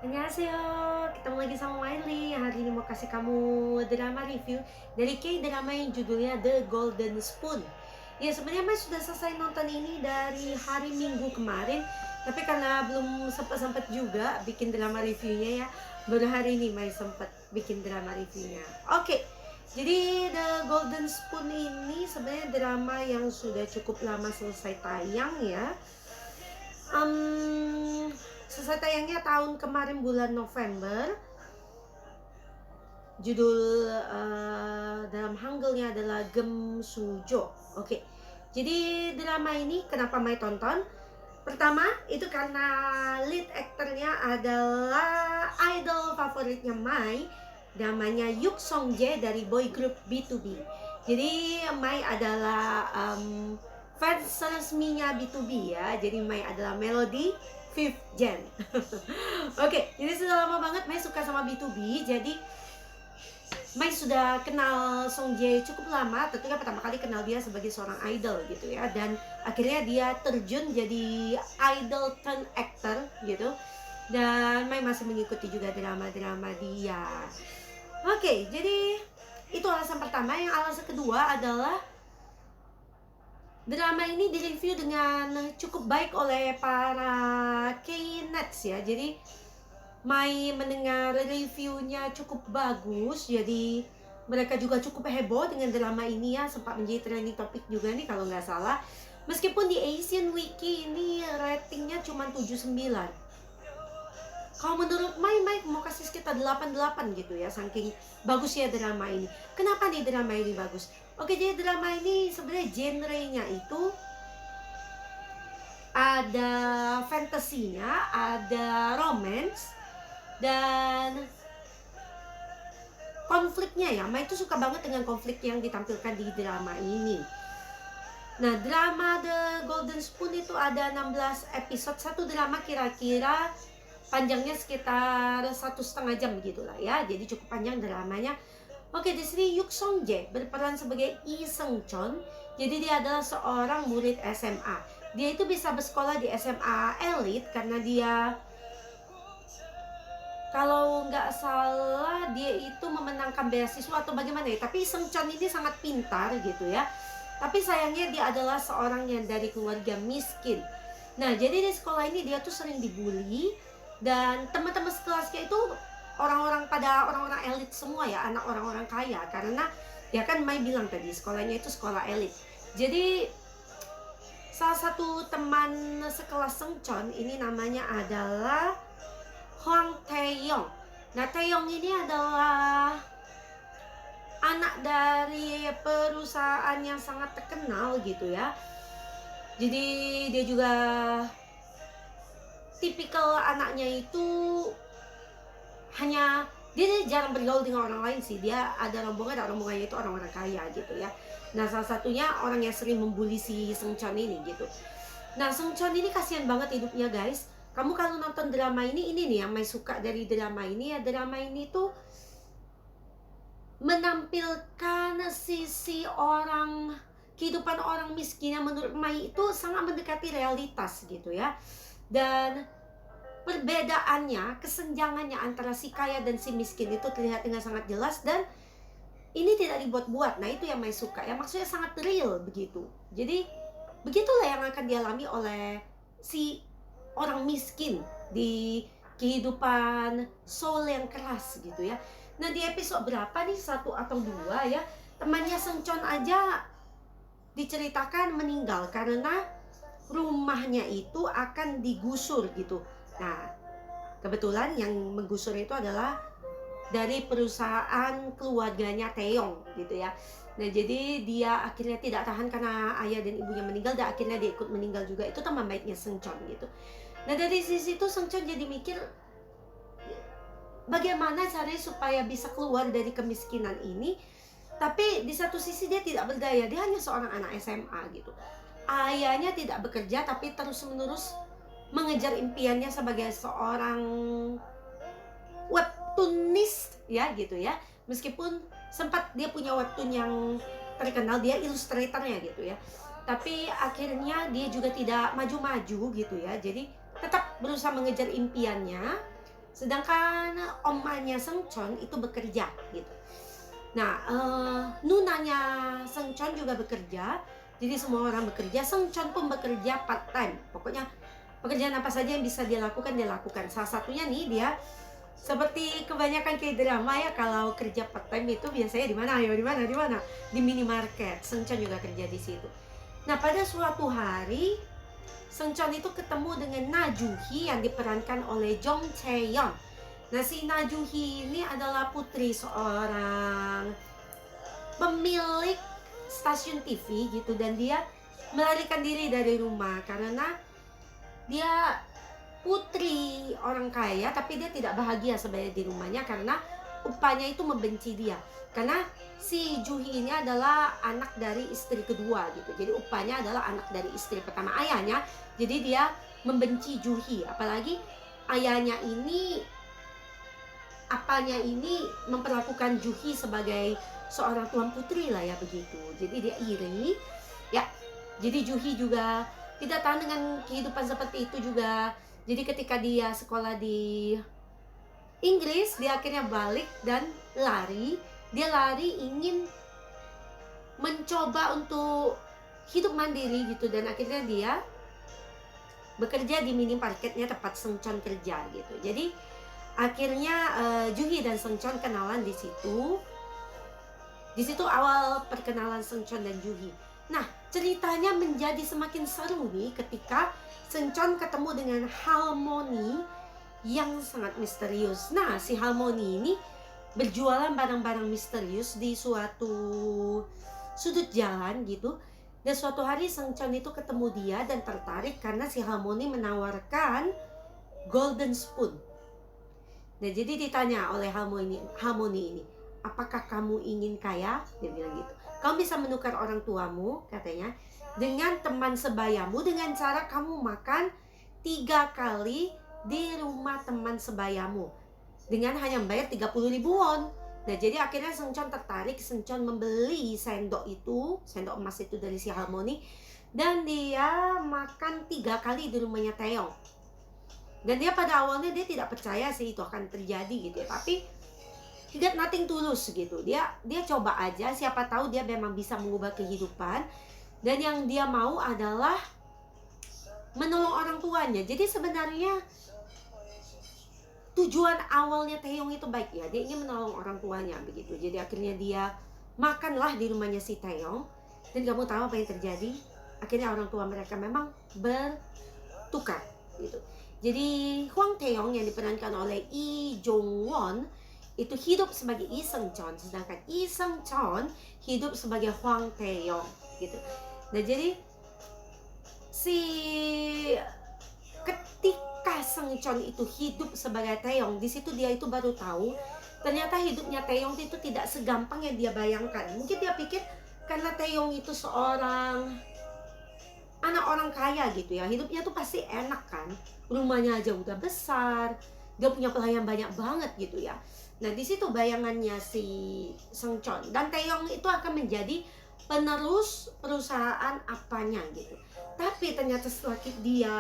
Annyeonghaseyo, ketemu lagi sama Miley. Hari ini mau kasih kamu drama review dari K-drama yang judulnya The Golden Spoon. Ya sebenarnya Mai sudah selesai nonton ini dari hari Minggu kemarin, tapi karena belum sempat juga bikin drama reviewnya ya, baru hari ini Mai sempat bikin drama reviewnya. Oke, jadi The Golden Spoon ini sebenarnya drama yang sudah cukup lama selesai tayang ya. Selesai tayangnya tahun kemarin bulan November. Judul dalam Hangulnya adalah Gem Sujo. Oke. Jadi drama ini kenapa Mai tonton? Pertama, itu karena lead aktornya adalah idol favoritnya Mai, namanya Yuk Song Jae dari boy group B2B. Jadi Mai adalah fans resminya B2B ya. Jadi Mai adalah Melody Fifth Gen. Oke, jadi sudah lama banget Mai suka sama B2B. Jadi Mai sudah kenal Song Jae cukup lama, tentunya pertama kali kenal dia sebagai seorang idol gitu ya. Dan akhirnya dia terjun jadi idol turn actor gitu. Dan Mai masih mengikuti juga drama-drama dia. Oke, jadi itu alasan pertama. Yang alasan kedua adalah drama ini direview dengan cukup baik oleh para K-Nets ya. Jadi Mai mendengar reviewnya cukup bagus, jadi mereka juga cukup heboh dengan drama ini ya, sempat menjadi trending topik juga nih kalau nggak salah. Meskipun di Asian Wiki ini ratingnya cuma 79. Kalau menurut Mai mau kasih sekitar 88 gitu ya, saking bagusnya drama ini. Kenapa nih drama ini bagus? Oke, jadi drama ini sebenarnya genre-nya itu ada fantasinya, ada romance, dan konfliknya ya. Mai itu suka banget dengan konflik yang ditampilkan di drama ini. Nah, drama The Golden Spoon itu ada 16 episode. Satu drama kira-kira panjangnya sekitar 1,5 jam begitulah ya. Jadi cukup panjang dramanya. Oke, di sini Yuk Song Jae berperan sebagai Lee Seung Chon. Jadi dia adalah seorang murid SMA. Dia itu bisa bersekolah di SMA elit karena dia, kalau nggak salah, dia itu memenangkan beasiswa atau bagaimana ya. Tapi Seung Chon ini sangat pintar gitu ya. Tapi sayangnya dia adalah seorang yang dari keluarga miskin. Nah, jadi di sekolah ini dia tuh sering dibully. Dan teman-teman sekelasnya itu orang-orang elit semua ya, anak orang-orang kaya. Karena ya kan Mai bilang tadi, sekolahnya itu sekolah elit. Jadi salah satu teman sekelas Seung Chon ini namanya adalah Hwang Taeyong. Nah, Taeyong ini adalah anak dari perusahaan yang sangat terkenal gitu ya. Jadi dia juga tipikal anaknya itu hanya dia jarang bergaul dengan orang lain sih. Dia ada rombongannya itu orang-orang kaya gitu ya. Nah, salah satunya orang yang sering membuli si Seung Chon ini gitu. Nah, Seung Chon ini kasihan banget hidupnya guys. Kamu kalau nonton drama ini nih yang Mai suka dari drama ini ya, drama ini tuh menampilkan sisi kehidupan orang miskin yang menurut Mai itu sangat mendekati realitas gitu ya. Dan perbedaannya, kesenjangannya antara si kaya dan si miskin itu terlihat dengan sangat jelas, dan ini tidak dibuat-buat. Nah, itu yang Mai suka ya, maksudnya sangat real begitu. Jadi begitulah yang akan dialami oleh si orang miskin di kehidupan Seoul yang keras gitu ya. Nah, di episode berapa nih, 1 atau 2 ya, temannya Seung Chon aja diceritakan meninggal karena rumahnya itu akan digusur gitu. Nah, kebetulan yang menggusur itu adalah dari perusahaan keluarganya Taeyong gitu ya. Nah, jadi dia akhirnya tidak tahan karena ayah dan ibunya meninggal, dan akhirnya dia ikut meninggal juga. Itu teman baiknya Seung Chon gitu. Nah, dari sisi itu Seung Chon jadi mikir bagaimana caranya supaya bisa keluar dari kemiskinan ini. Tapi di satu sisi dia tidak berdaya, dia hanya seorang anak SMA gitu. Ayahnya tidak bekerja tapi terus-menerus mengejar impiannya sebagai seorang webtoonis ya gitu ya. Meskipun sempat dia punya webtoon yang terkenal, dia ilustratornya gitu ya. Tapi akhirnya dia juga tidak maju-maju gitu ya. Jadi tetap berusaha mengejar impiannya. Sedangkan omanya Seungcheon itu bekerja gitu. Nah, nunanya Seungcheon juga bekerja. Jadi semua orang bekerja, Seungcheon pun bekerja part time. Pokoknya pekerjaan apa saja yang bisa dia lakukan, dia lakukan. Salah satunya nih dia seperti kebanyakan K-drama ya, kalau kerja part time itu biasanya di mana? Ayo di mana? Di mana? Di minimarket. Seungcheon juga kerja di situ. Nah, pada suatu hari Seungcheon itu ketemu dengan Na Joo-hee yang diperankan oleh Jong Chae-yeon. Nah, si Na Joo-hee ini adalah putri seorang pemilik stasiun TV gitu, dan dia melarikan diri dari rumah karena dia putri orang kaya, tapi dia tidak bahagia sebenarnya di rumahnya karena upahnya itu membenci dia. Karena si Joo-hee ini adalah anak dari istri kedua gitu. Jadi upahnya adalah anak dari istri pertama ayahnya. Jadi dia membenci Joo-hee, apalagi ayahnya ini memperlakukan Joo-hee sebagai seorang tuan putri lah ya begitu. Jadi dia iri ya. Jadi Joo-hee juga tidak tahan dengan kehidupan seperti itu juga. Jadi ketika dia sekolah di Inggris, dia akhirnya balik dan lari. Dia lari ingin mencoba untuk hidup mandiri gitu, dan akhirnya dia bekerja di minimarketnya tempat Seungcheon kerja gitu. Jadi akhirnya Joo-hee dan Seungcheon kenalan di situ. Di situ awal perkenalan Seungcheon dan Joo-hee. Nah, ceritanya menjadi semakin seru nih ketika Seungcheon ketemu dengan Halmoni yang sangat misterius. Nah, si Halmoni ini berjualan barang-barang misterius di suatu sudut jalan gitu. Dan suatu hari Seungcheon itu ketemu dia dan tertarik karena si Halmoni menawarkan golden spoon. Nah, jadi ditanya oleh Halmoni ini, apakah kamu ingin kaya? Dia bilang gitu. Kamu bisa menukar orang tuamu, katanya, dengan teman sebayamu dengan cara kamu makan 3 kali di rumah teman sebayamu dengan hanya membayar 30.000 won. Nah, jadi akhirnya Seungcheon tertarik. Seungcheon membeli sendok emas itu dari si Halmoni, dan dia makan 3 kali di rumahnya Taeyong. Dan dia pada awalnya dia tidak percaya sih itu akan terjadi gitu ya, tapi he got nothing tulus gitu. Dia coba aja, siapa tahu dia memang bisa mengubah kehidupan. Dan yang dia mau adalah menolong orang tuanya. Jadi sebenarnya tujuan awalnya Taeyong itu baik ya, dia ingin menolong orang tuanya begitu. Jadi akhirnya dia makanlah di rumahnya si Taeyong, dan kamu tahu apa yang terjadi? Akhirnya orang tua mereka memang bertukar gitu. Jadi Hwang Taeyong yang diperankan oleh Lee Jong Won itu hidup sebagai Lee Seungcheon, sedangkan Lee Seungcheon hidup sebagai Hwang Taeyong gitu. Nah, jadi ketika Seungcheon itu hidup sebagai Taeyong, di situ dia itu baru tahu ternyata hidupnya Taeyong itu tidak segampang yang dia bayangkan. Mungkin dia pikir karena Taeyong itu seorang anak orang kaya gitu ya, hidupnya tuh pasti enak kan, rumahnya aja udah besar, dia punya pelayan banyak banget gitu ya. Nah, di situ bayangannya si Seungcheon, dan Taeyong itu akan menjadi penerus perusahaan apanya gitu. Tapi ternyata setelah dia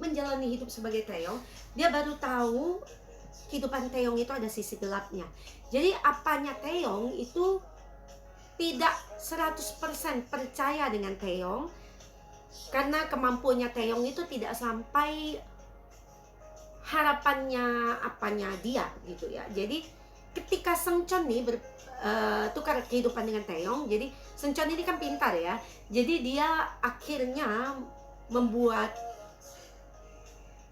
menjalani hidup sebagai Taeyong, dia baru tahu kehidupan Taeyong itu ada sisi gelapnya. Jadi apanya Taeyong itu tidak 100% percaya dengan Taeyong, karena kemampuannya Taeyong itu tidak sampai harapannya apanya dia gitu ya. Jadi ketika Seungcheon nih tukar kehidupan dengan Taeyong, jadi Seungcheon ini kan pintar ya, jadi dia akhirnya membuat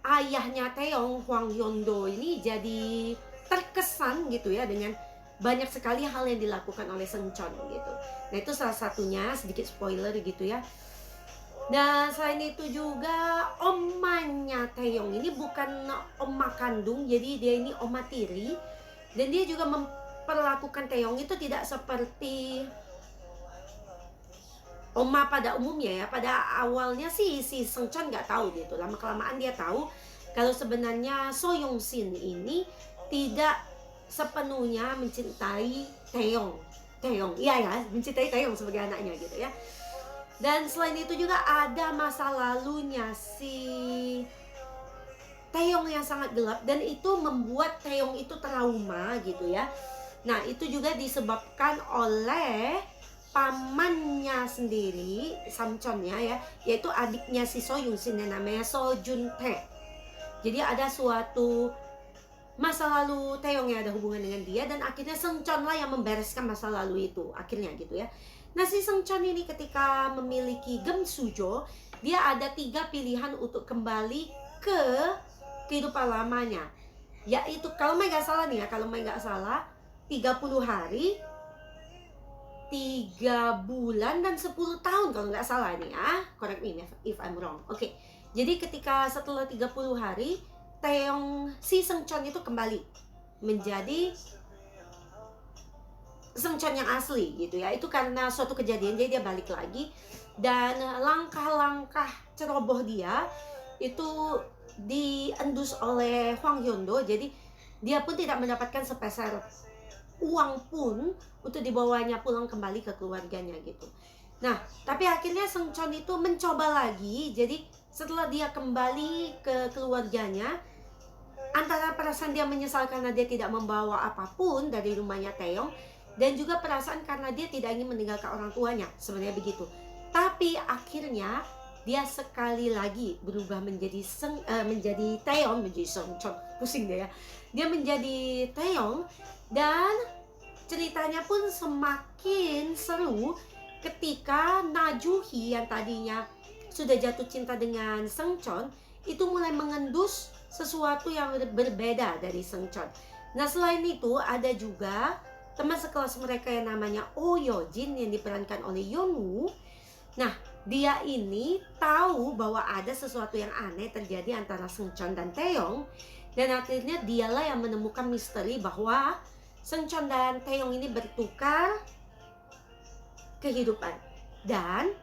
ayahnya Taeyong, Hwang Yeon-do ini jadi terkesan gitu ya dengan banyak sekali hal yang dilakukan oleh Seungcheon gitu. Nah, itu salah satunya, sedikit spoiler gitu ya. Dan selain itu juga omanya Taeyong ini bukan oma kandung, jadi dia ini oma tiri. Dan dia juga memperlakukan Taeyong itu tidak seperti oma pada umumnya ya. Pada awalnya sih si Seungcheon nggak tahu gitu. Lama kelamaan dia tahu kalau sebenarnya So Young Sin ini tidak sepenuhnya mencintai Taeyong. Iya ya, mencintai Taeyong sebagai anaknya gitu ya. Dan selain itu juga ada masa lalunya si Taeyong yang sangat gelap, dan itu membuat Taeyong itu trauma gitu ya. Nah, itu juga disebabkan oleh pamannya sendiri, Samchonnya ya, yaitu adiknya si Soyun sini, namanya So Juntae. Jadi ada suatu masa lalu Taeyong yang ada hubungan dengan dia, dan akhirnya Seungcheon lah yang membereskan masa lalu itu akhirnya gitu ya. Nah, si Seungcheon ini ketika memiliki Gem Sujo, dia ada 3 pilihan untuk kembali ke kehidupan lamanya, yaitu kalau Mai nggak salah nih ya, kalau Mai nggak salah 30 hari, 3 bulan, dan 10 tahun kalau nggak salah nih ya. Correct me if I'm wrong. Oke. Jadi ketika setelah 30 hari, si Seungcheon itu kembali menjadi Seungcheon yang asli gitu ya. Itu karena suatu kejadian, jadi dia balik lagi. Dan langkah-langkah ceroboh dia itu diendus oleh Hwang Hyun-do. Jadi dia pun tidak mendapatkan sepeser uang pun untuk dibawanya pulang kembali ke keluarganya gitu. Nah, tapi akhirnya Seungcheon itu mencoba lagi. Jadi setelah dia kembali ke keluarganya, antara perasaan dia menyesal karena dia tidak membawa apapun dari rumahnya Taeyong, dan juga perasaan karena dia tidak ingin meninggalkan orang tuanya, sebenarnya begitu. Tapi akhirnya dia sekali lagi berubah menjadi Taeyong, menjadi Seungcheon, pusing dia ya. Dia menjadi Taeyong, dan ceritanya pun semakin seru ketika Najuhi yang tadinya sudah jatuh cinta dengan Seungcheon itu mulai mengendus sesuatu yang berbeda dari Seungcheon. Nah, selain itu ada juga teman sekelas mereka yang namanya Oh Yojin yang diperankan oleh Yeonwoo. Nah, dia ini tahu bahwa ada sesuatu yang aneh terjadi antara Seungcheon dan Taeyong, dan akhirnya dialah yang menemukan misteri bahwa Seungcheon dan Taeyong ini bertukar kehidupan. Dan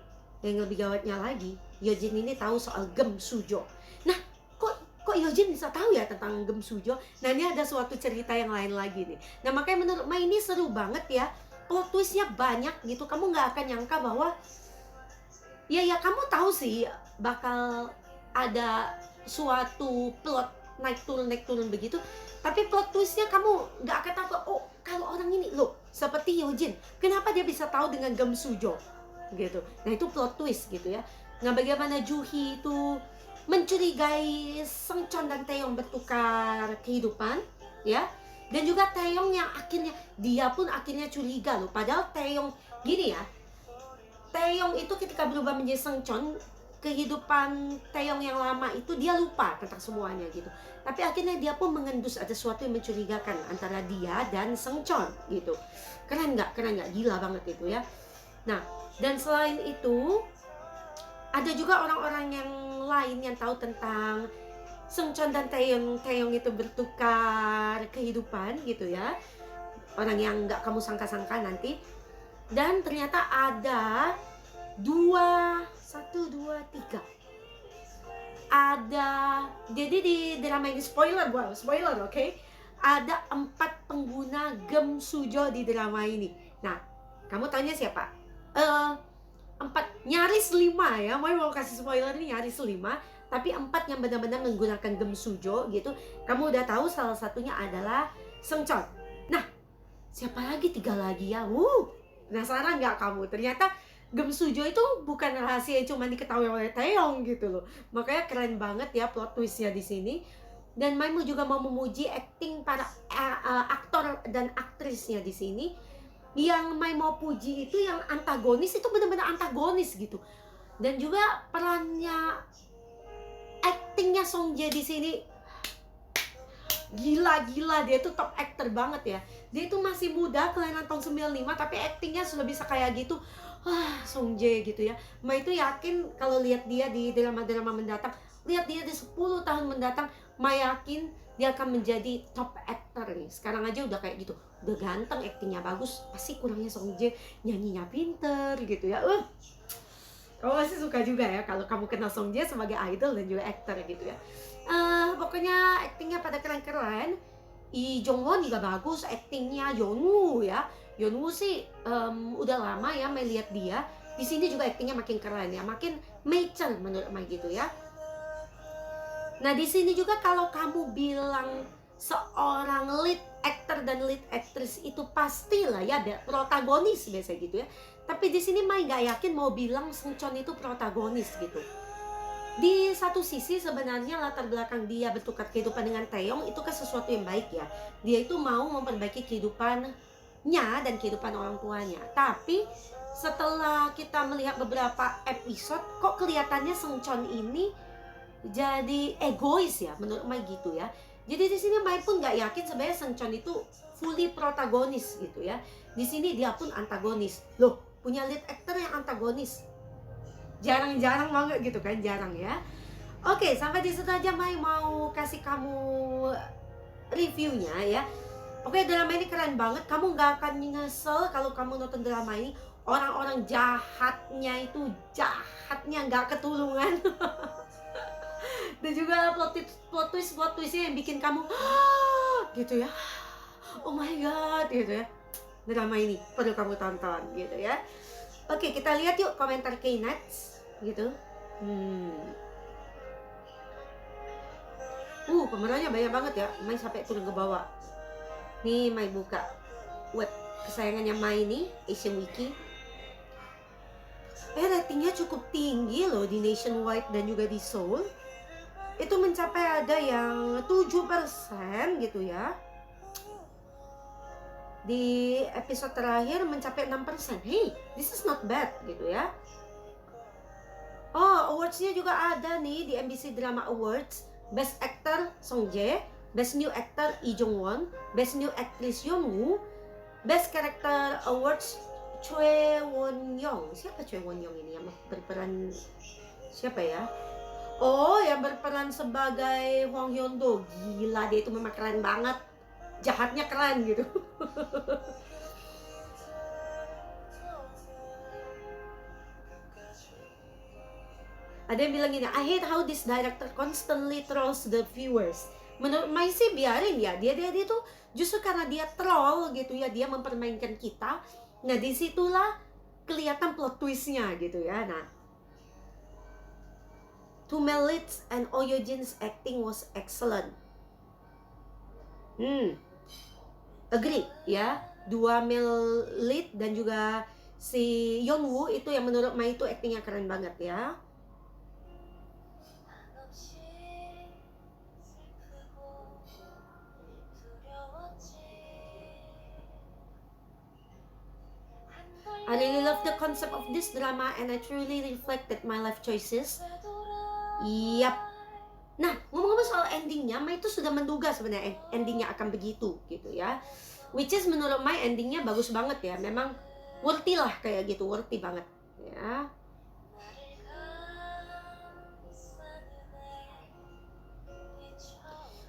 yang lebih gawatnya lagi, Yojin ini tahu soal Gem Sujo. Nah, kok Yojin bisa tahu ya tentang Gem Sujo? Nah, ini ada suatu cerita yang lain lagi nih. Nah, makanya menurut Mai ini seru banget ya. Plot twistnya banyak gitu. Kamu nggak akan nyangka bahwa ya kamu tahu sih bakal ada suatu plot naik turun begitu. Tapi plot twistnya kamu nggak akan tahu. Oh, kalau orang ini loh seperti Yojin, kenapa dia bisa tahu dengan Gem Sujo gitu. Nah, itu plot twist gitu ya. Nah, bagaimana Juhi itu mencurigai Seungcheon dan Taeyong bertukar kehidupan ya, dan juga Taeyong yang akhirnya dia pun akhirnya curiga loh, padahal Taeyong gini ya, Taeyong itu ketika berubah menjadi Seungcheon, kehidupan Taeyong yang lama itu dia lupa tentang semuanya gitu, tapi akhirnya dia pun mengendus ada sesuatu yang mencurigakan antara dia dan Seungcheon gitu. Keren nggak gila banget itu ya. Nah, dan selain itu ada juga orang-orang yang lain yang tahu tentang Seungcheon dan Taeyong itu bertukar kehidupan gitu ya. Orang yang nggak kamu sangka-sangka nanti. Dan ternyata ada 3. Ada, jadi di drama ini spoiler, oke? Ada 4 pengguna Gem Sujo di drama ini. Nah, kamu tanya siapa? 4, nyaris 5 ya. Mau kasih spoiler nih, nyaris 5. Tapi 4 yang benar-benar menggunakan Gem Sujo gitu. Kamu udah tahu salah satunya adalah Seungcheon. Nah, siapa lagi? 3 lagi ya. Penasaran nggak kamu? Ternyata Gem Sujo itu bukan rahasia yang cuma diketahui oleh Taeyong gitu loh. Makanya keren banget ya plot twistnya di sini. Dan Maimu juga mau memuji akting para aktor dan aktrisnya di sini. Yang Mai mau puji itu yang antagonis itu benar-benar antagonis gitu. Dan juga perannya, aktingnya Song Jae di sini gila, dia tuh top actor banget ya. Dia itu masih muda, kelahiran tahun 95, tapi aktingnya sudah bisa kayak gitu. Song Jae gitu ya. Mai itu yakin kalau lihat dia di drama-drama mendatang, lihat dia di 10 tahun mendatang, Mai yakin dia akan menjadi top actor nih. Sekarang aja udah kayak gitu, udah ganteng, aktingnya bagus, pasti kurangnya Song Jae nyanyinya pinter gitu ya. Kamu pasti suka juga ya kalau kamu kenal Song Jae sebagai idol dan juga aktor gitu ya. Pokoknya aktingnya pada keren-keren. Lee Jong Won juga bagus aktingnya. Yeonwoo ya, Yeonwoo sih udah lama ya Mai lihat dia. Di sini juga aktingnya makin keren ya, makin mature menurut Mai gitu ya. Nah, di sini juga kalau kamu bilang seorang lead actor dan lead actress itu pastilah ya protagonis biasa gitu ya. Tapi di sini Mai gak yakin mau bilang Sung Chon itu protagonis gitu. Di satu sisi sebenarnya latar belakang dia bertukar kehidupan dengan Taeyong itu kan sesuatu yang baik ya. Dia itu mau memperbaiki kehidupannya dan kehidupan orang tuanya. Tapi setelah kita melihat beberapa episode, kok kelihatannya Sung Chon ini jadi egois ya, menurut Mai gitu ya. Jadi di sini Mai pun nggak yakin sebenarnya Sung Chon itu fully protagonis gitu ya. Di sini dia pun antagonis. Loh, punya lead actor yang antagonis. Jarang-jarang banget gitu kan, jarang ya. Oke, sampai di situ aja Mai mau kasih kamu reviewnya ya. Oke, drama ini keren banget. Kamu nggak akan nyesel kalau kamu nonton drama ini. Orang-orang jahatnya itu jahatnya nggak ketulungan. Dan juga plot twistnya yang bikin kamu gitu ya, oh my god gitu ya. Drama ini perlu kamu tonton gitu ya. Oke, kita lihat yuk komentar K-Nuts gitu. Pemerannya banyak banget ya. Mai sampai turun ke bawah. Nih Mai buka web kesayangannya Mai nih, Asian Wiki. Ratingnya cukup tinggi loh di Nationwide dan juga di Seoul. Itu mencapai ada yang 7% gitu ya. Di episode terakhir mencapai 6%. Hey, this is not bad gitu ya. Oh, awards-nya juga ada nih di MBC Drama Awards. Best Actor Song Jae, Best New Actor Lee Jong Won, Best New Actress Yeon Woo, Best Character Awards Choi Won Young. Siapa Choi Won Young ini yang berperan siapa ya? Oh, yang berperan sebagai Hwang Hyun Do. Gila, dia itu memang keren banget. Jahatnya keren gitu. Ada yang bilang gini, I hate how this director constantly trolls the viewers. Menurut Mai sih biarin ya. Dia tuh justru karena dia troll gitu ya, dia mempermainkan kita. Nah, disitulah kelihatan plot twistnya gitu ya. Nah, two male leads and Oh Yo Jin's acting was excellent. Agree ya. Dua male lead dan juga si Yeon Woo itu yang menurut Mai itu actingnya keren banget ya. I really love the concept of this drama and I truly reflected my life choices. Yap. Nah, ngomong-ngomong soal endingnya, Mai itu sudah menduga sebenarnya endingnya akan begitu gitu ya. Which is menurut Mai endingnya bagus banget ya. Memang worthy lah kayak gitu, worthy banget ya.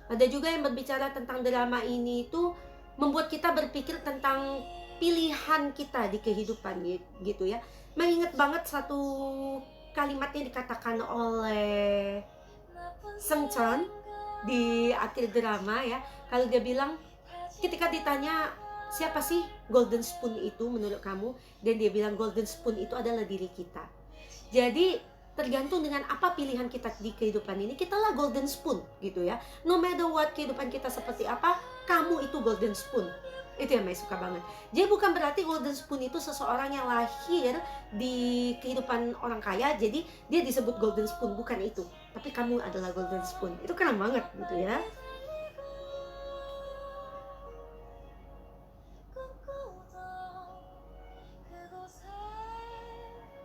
Ada juga yang berbicara tentang drama ini itu membuat kita berpikir tentang pilihan kita di kehidupan gitu ya. Mengingat banget satu kalimat yang dikatakan oleh Sung Chon di akhir drama ya. Kalau dia bilang, ketika ditanya siapa sih golden spoon itu menurut kamu, dan dia bilang golden spoon itu adalah diri kita. Jadi tergantung dengan apa pilihan kita di kehidupan ini, kita lah golden spoon gitu ya. No matter what kehidupan kita seperti apa, kamu itu golden spoon. Itu yang Mai suka banget. Jadi bukan berarti golden spoon itu seseorang yang lahir di kehidupan orang kaya, jadi dia disebut golden spoon, bukan itu. Tapi kamu adalah golden spoon. Itu keren banget gitu ya.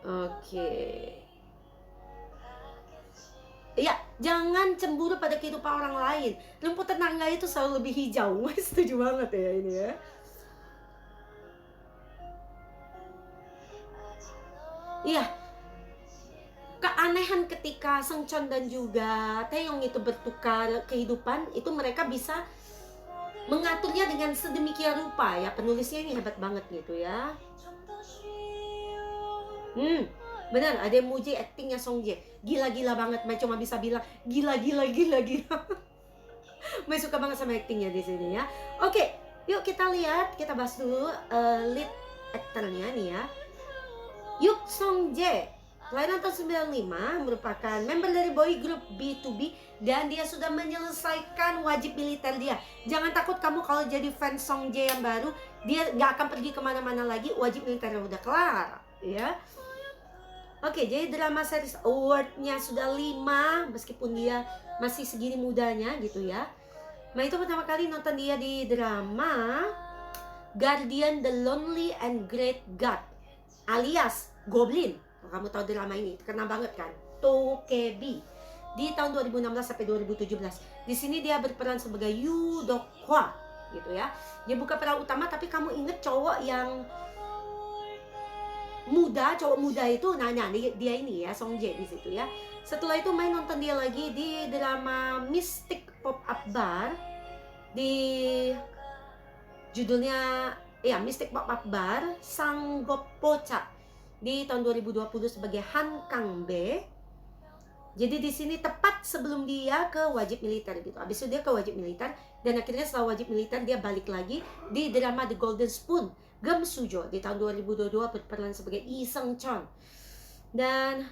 Oke. Ya, jangan cemburu pada kehidupan orang lain. Rumput tetangga itu selalu lebih hijau. Setuju banget ya ini ya. Iya. Keanehan ketika Sung Chon dan juga Taeyong itu bertukar kehidupan, itu mereka bisa mengaturnya dengan sedemikian rupa ya. Penulisnya ini hebat banget gitu ya. Benar, ada yang muji actingnya Song Jae. Gila-gila banget, Mai cuma bisa bilang gila. Mai suka banget sama actingnya di sini ya. Oke, yuk kita lihat, kita bahas dulu lead aktornya nih ya. Yuk Song Jae. kelahiran tahun 95, merupakan member dari boy group B2B, dan dia sudah menyelesaikan wajib militer dia. Jangan takut kamu kalau jadi fans Song Jae yang baru, dia gak akan pergi kemana-mana lagi, wajib militernya udah kelar, ya. Oke, jadi drama series award-nya sudah 5, meskipun dia masih segini mudanya gitu ya. Nah, itu pertama kali nonton dia di drama Guardian the Lonely and Great God, alias Goblin. Kamu tahu drama ini, terkenal banget kan? Tokebi. Di tahun 2016 sampai 2017. Di sini dia berperan sebagai Yu Dok-hwa gitu ya. Dia bukan peran utama, tapi kamu inget cowok yang muda, cowok muda itu, nanya dia ini ya, Song Jae di situ ya. Setelah itu main nonton dia lagi di drama Mystic Pop-Up Bar, di judulnya ya Mystic Pop-Up Bar Sanggoppocha di tahun 2020 sebagai Han Kang Be. Jadi di sini tepat sebelum dia ke wajib militer gitu. Habis itu dia ke wajib militer, dan akhirnya setelah wajib militer dia balik lagi di drama The Golden Spoon Gem Sujo di tahun 2022 berperan sebagai Lee Seung Chon. Dan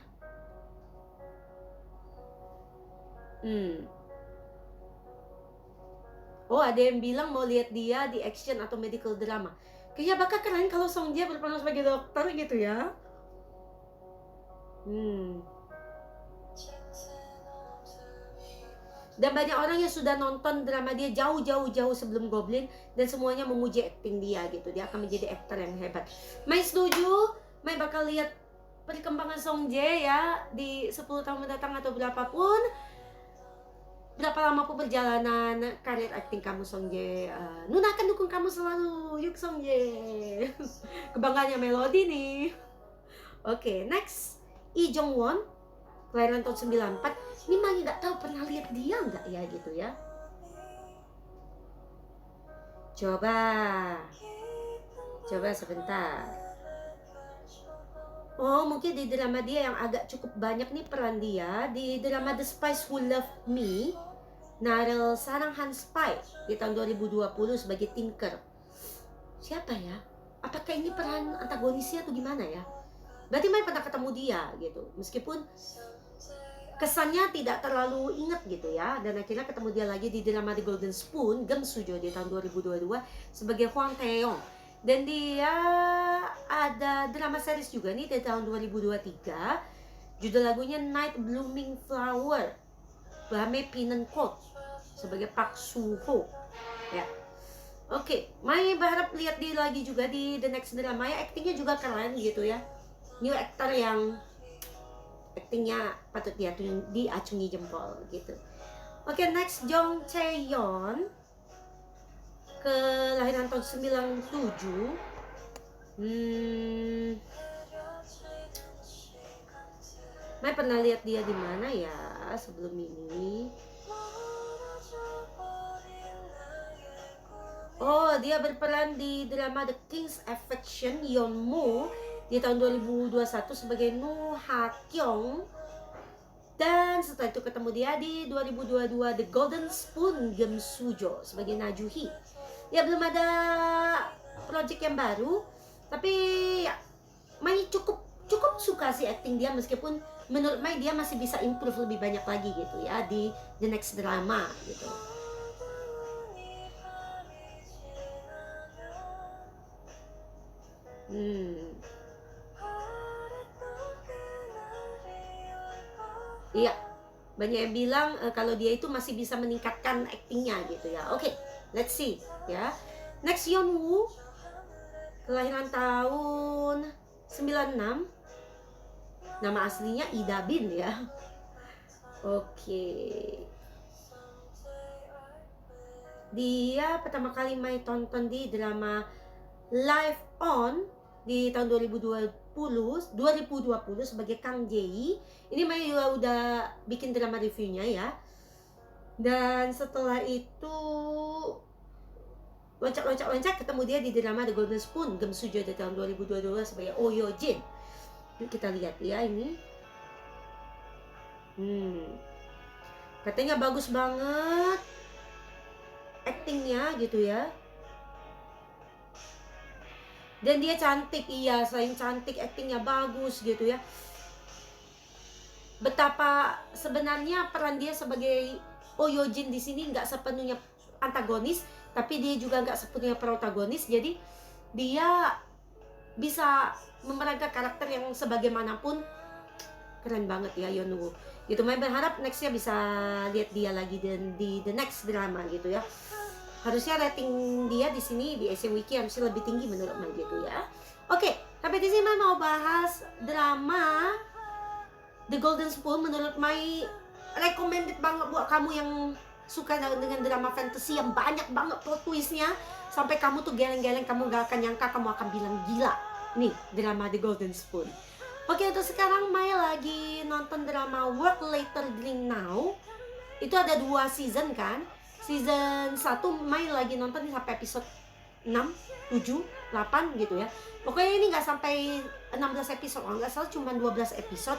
oh, ada yang bilang mau lihat dia di action atau medical drama. Kayaknya bakal keren kalau Song Jae berperan sebagai dokter gitu ya. Dan banyak orang yang sudah nonton drama dia jauh sebelum Goblin, dan semuanya memuji acting dia gitu. Dia akan menjadi aktor yang hebat. Mai setuju, Mai bakal lihat perkembangan Song Jae ya di 10 tahun mendatang atau berapapun. Berapa lama pun perjalanan karir akting kamu, Song Jae. Nuna akan dukung kamu selalu. Yuk Song Jae. Kebanggaannya Melody nih. Oke, next Lee Jong Won, kelahiran tahun 94. Ini Mami nggak tahu pernah lihat dia nggak ya gitu ya. Coba sebentar. Oh, mungkin di drama dia yang agak cukup banyak nih peran dia di drama The Spies Who Loved Me, Narel Sarang Han Spy di tahun 2020 sebagai Tinker. Siapa ya? Apakah ini peran antagonisnya atau gimana ya? Berarti Mai pernah ketemu dia gitu, meskipun kesannya tidak terlalu ingat gitu ya. Dan akhirnya ketemu dia lagi di drama The Golden Spoon Gem Sujo di tahun 2022 sebagai Hwang Tae-yong. Dan dia ada drama series juga nih di tahun 2023, judul lagunya Night Blooming Flower, Bame Pinenkot sebagai Park Soo-ho ya. Oke, Mai berharap lihat dia lagi juga di the next drama ya. Aktingnya juga keren gitu ya, new actor yang aktingnya patut diacungi jempol gitu. Oke, next Jong Chae-yeon, kelahiran tahun 97. Mai pernah lihat dia di mana ya sebelum ini? Oh, dia berperan di drama The King's Affection Yeonmu di tahun 2021 sebagai Nu Ha Kyung. Dan setelah itu ketemu dia di 2022 The Golden Spoon Gem Sujo sebagai Najuhi. Ya, belum ada project yang baru, tapi ya Mai cukup suka sih acting dia, meskipun menurut Mai dia masih bisa improve lebih banyak lagi gitu ya di the next drama gitu. Iya, banyak yang bilang kalau dia itu masih bisa meningkatkan aktingnya gitu ya. Oke, let's see ya. Next Yeonwoo, kelahiran tahun 96. Nama aslinya Ida Bin ya. Oke. Dia pertama kali Mai tonton di drama Live On di tahun 2020 sebagai Kang Jae. Ini Mai juga udah bikin drama reviewnya ya. Dan setelah itu loncat ketemu dia di drama The Golden Spoon Gem Sujo di tahun 2022 sebagai Oh Yo Jin. Yuk kita lihat ya ini. Katanya bagus banget aktingnya gitu ya. Dan dia cantik, iya, selain cantik aktingnya bagus gitu ya. betapa sebenarnya peran dia sebagai Oyojin di sini nggak sepenuhnya antagonis, tapi dia juga nggak sepenuhnya protagonis. Jadi dia bisa memerankan karakter yang sebagaimanapun. Keren banget ya Yeonwoo gitu. Mai berharap nextnya bisa lihat dia lagi dan di the next drama gitu ya. Harusnya rating dia di sini di SM Wiki harusnya lebih tinggi menurut Mai gitu ya. Oke, tapi di sini Mai mau bahas drama The Golden Spoon. Menurut Mai recommended banget buat kamu yang suka dengan drama fantasy yang banyak banget plot twistnya, sampai kamu tuh geleng-geleng, kamu gak akan nyangka, kamu akan bilang gila nih drama The Golden Spoon. Oke, untuk sekarang Mai lagi nonton drama Work Later Drink Now. Itu ada 2 season kan. Season 1 Mai lagi nonton sampai episode 6, 7, 8 gitu ya. Pokoknya ini gak sampai 16 episode, nggak salah cuma 12 episode.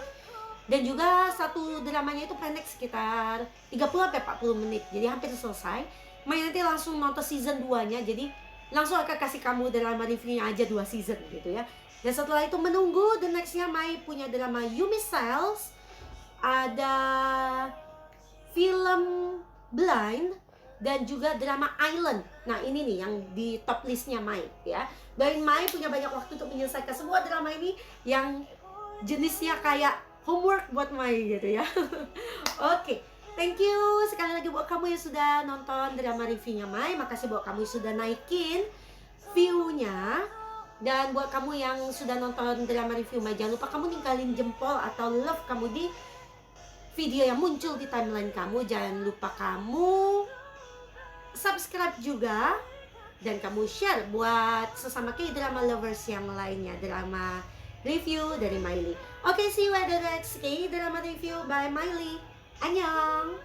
Dan juga satu dramanya itu pendek sekitar 30-40 menit, jadi hampir selesai. Mai nanti langsung nonton season 2 nya, jadi langsung akan kasih kamu drama reviewnya aja 2 season gitu ya. Dan setelah itu menunggu the nextnya Mai punya drama Yumi Cells, ada film Blind, dan juga drama Island. Nah ini nih yang di top listnya Mai ya. Dan Mai punya banyak waktu untuk menyelesaikan semua drama ini yang jenisnya kayak homework buat Mai gitu ya. Oke, thank you sekali lagi buat kamu yang sudah nonton drama reviewnya Mai. Makasih buat kamu yang sudah naikin view-nya. Dan buat kamu yang sudah nonton drama review Mai, jangan lupa kamu ninggalin jempol atau love kamu di video yang muncul di timeline kamu. Jangan lupa kamu subscribe juga, dan kamu share buat sesama K-drama lovers yang lainnya, drama review dari Miley. Oke, see you at the next K-drama review by Miley. Annyeong!